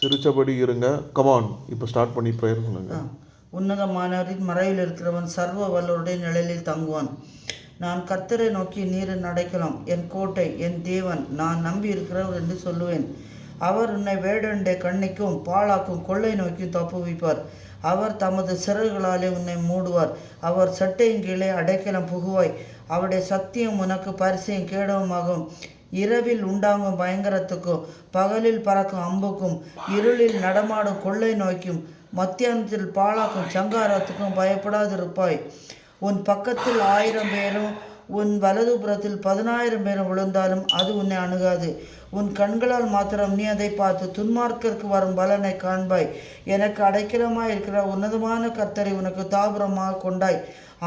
சிரிச்சபடி இருங்க. கமான், இப்போ ஸ்டார்ட் பண்ணி ப்ரேயர் பண்ணுங்க. உன்னதமானவரின் மறைவில் இருக்கிறவன் சர்வ வல்லவருடைய நிழலில் தங்குவான். நான் கர்த்தரை நோக்கி, நீர் என் அடைக்கலம், என் கோட்டை, என் தேவன், நான் நம்பி இருக்கிறவர் என்று சொல்லுவேன். அவர் உன்னை வேடனுடைய கண்ணிக்கும் பாழாக்கும் கொள்ளை நோக்கியும் தப்புவிப்பார். அவர் தமது சிறகுகளாலே உன்னை மூடுவார். அவர் சட்டையின் கீழே அடைக்கலம் புகுவாய். அவருடைய சத்தியம் உனக்கு பரிசையும் கேடவுமாகும். இரவில் உண்டாகும் பயங்கரத்துக்கும் பகலில் பறக்கும் அம்புக்கும் இருளில் நடமாடும் கொள்ளை நோய்க்கும் மத்தியானத்தில் பாழாக்கும் சங்காரத்துக்கும் பயப்படாதிருப்பாய். உன் பக்கத்தில் 1000 பேரும் உன் வலதுபுறத்தில் 10,000 பேரும் விழுந்தாலும் அது உன்னை அணுகாது. உன் கண்களால் மாத்திரம் நீ அதை பார்த்து துன்மார்க்கருக்கு வரும் பலனை காண்பாய். எனக்கு அடைக்கலமாய் இருக்கிற உன்னதமான கர்த்தரை உனக்கு தாபுரமாக கொண்டாய்.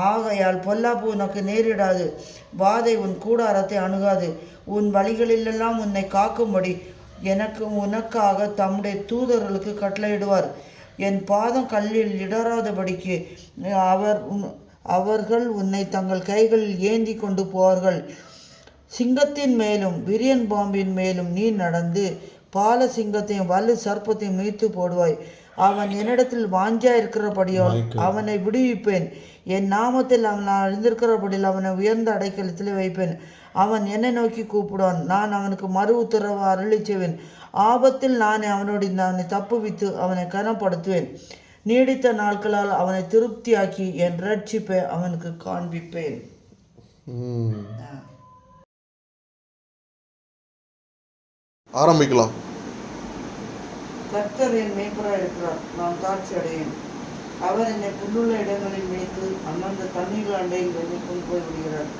ஆகையால் பொல்லாப்பு உனக்கு நேரிடாது, வாதை உன் கூடாரத்தை அணுகாது. உன் வழிகளிலெல்லாம் உன்னை காக்கும்படி உனக்காக தம்முடைய தூதர்களுக்கு கட்டளையிடுவார். என் பாதம் கல்லில் இடராதபடிக்கு அவர்கள் உன்னை தங்கள் கைகளில் ஏந்தி கொண்டு போவார்கள். சிங்கத்தின் மேலும் விரியன் பாம்பின் மேலும் நீ நடந்து பால சிங்கத்தையும் வலு சர்ப்பத்தையும் மீத்து போடுவாய். அவன் என்னிடத்தில் வாஞ்சா இருக்கிறபடியால் அவனை விடுவிப்பேன். என் நாமத்தில் அவன் அறிந்திருக்கிறபடியில் அவனை உயர்ந்த அடைக்கலத்திலே வைப்பேன். அவன் என்னை நோக்கி கூப்பிடுவான், நான் அவனுக்கு மறு உத்தரவு அருளி செய்வேன். ஆபத்தில் நானே அவனை தப்புவித்து அவனை கனப்படுத்துவேன். நீடித்த நாட்களால் அவனை திருப்தியாக்கி என் ரட்சிப்பை அவனுக்கு காண்பிப்பேன். ஆரம்பிக்கலாம். கர்த்தர் என் மேய்ப்பராய் இருக்கிறார், நான் தாட்சி அடையேன். அவர் என்னை புல்லுள்ள இடங்களில் மேய்த்து அந்தந்த தண்ணீர்கள் அண்டையில் என்னை கொண்டு போய் விடுகிறார்.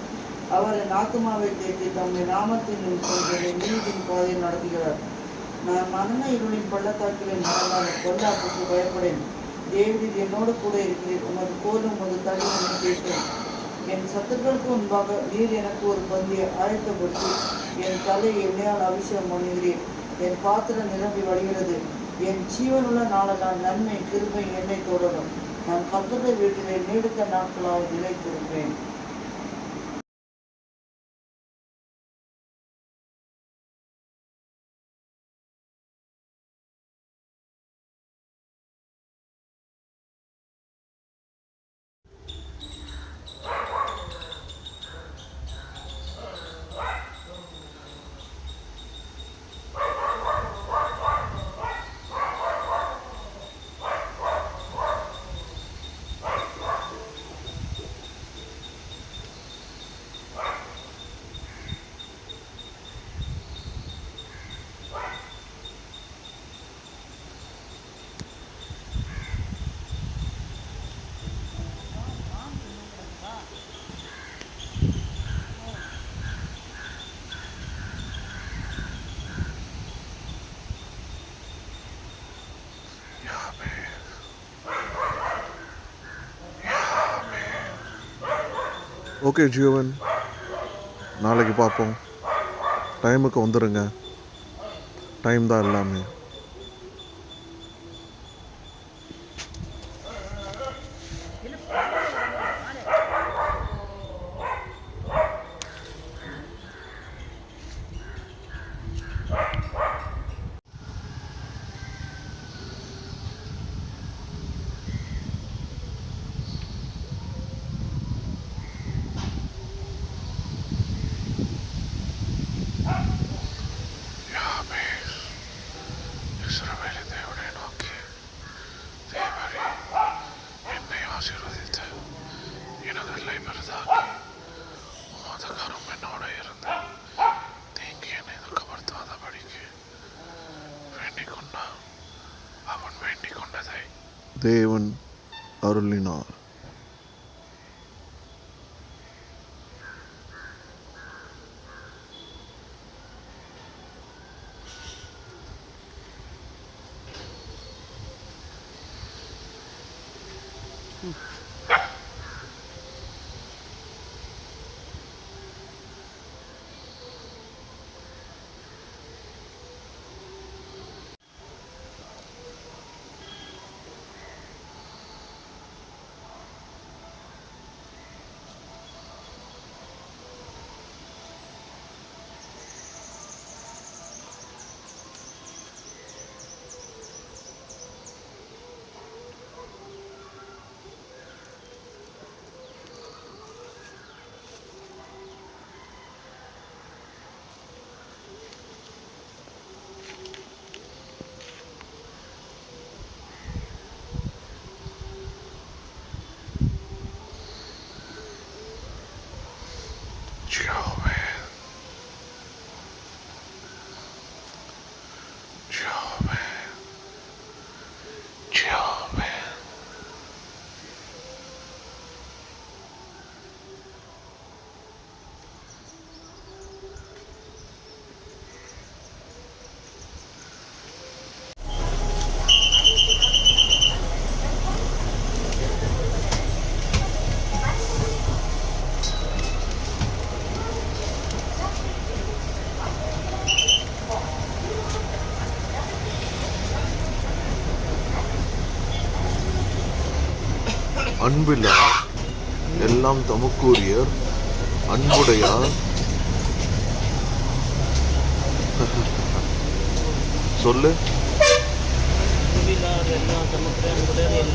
அவர் என் ஆத்துமாவை தேற்றி தம்முடைய நாமத்தின் நீதியின் பாதையில் நடத்துகிறார். நான் மரண இருளின் பள்ளத்தாக்கிலே நடந்தாலும் பொல்லாப்புக்கு பயப்படேன். தேவரீர் என்னோடு கூட இருக்கிறேன். உமது கோலும் உமது தடியை கேட்கிறேன். என் சத்துக்களுக்கு முன்பாக நீர் எனக்கு ஒரு பந்தியை ஆயத்தப்படுத்தி என் தலையை எண்ணெயால் அபிஷேகம் பண்ணுகிறேன். என் பாத்திரம் நிரம்பி வழிகிறது. என் ஜீவனுள்ள நாளெல்லாம் நன்மை கிருபை என்னை தொடரும். நான் கர்த்தருடைய வீட்டிலே நீடித்த நாட்களாக நிலைத்திருப்பேன். ஓகே ஜீவன், நாளைக்கு பார்ப்போம். டைமுக்கு வந்துடுங்க. டைம் தான் எல்லாமே. தேவன் அருளினார். அன்பில்லார் எல்லாம் தமக்குரியர் அன்புடையார் சொல்லு. அன்பில்லார் எல்லாம் தமக்குரிய அன்புடையார்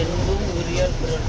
என்பும் உரியர் பிறர்.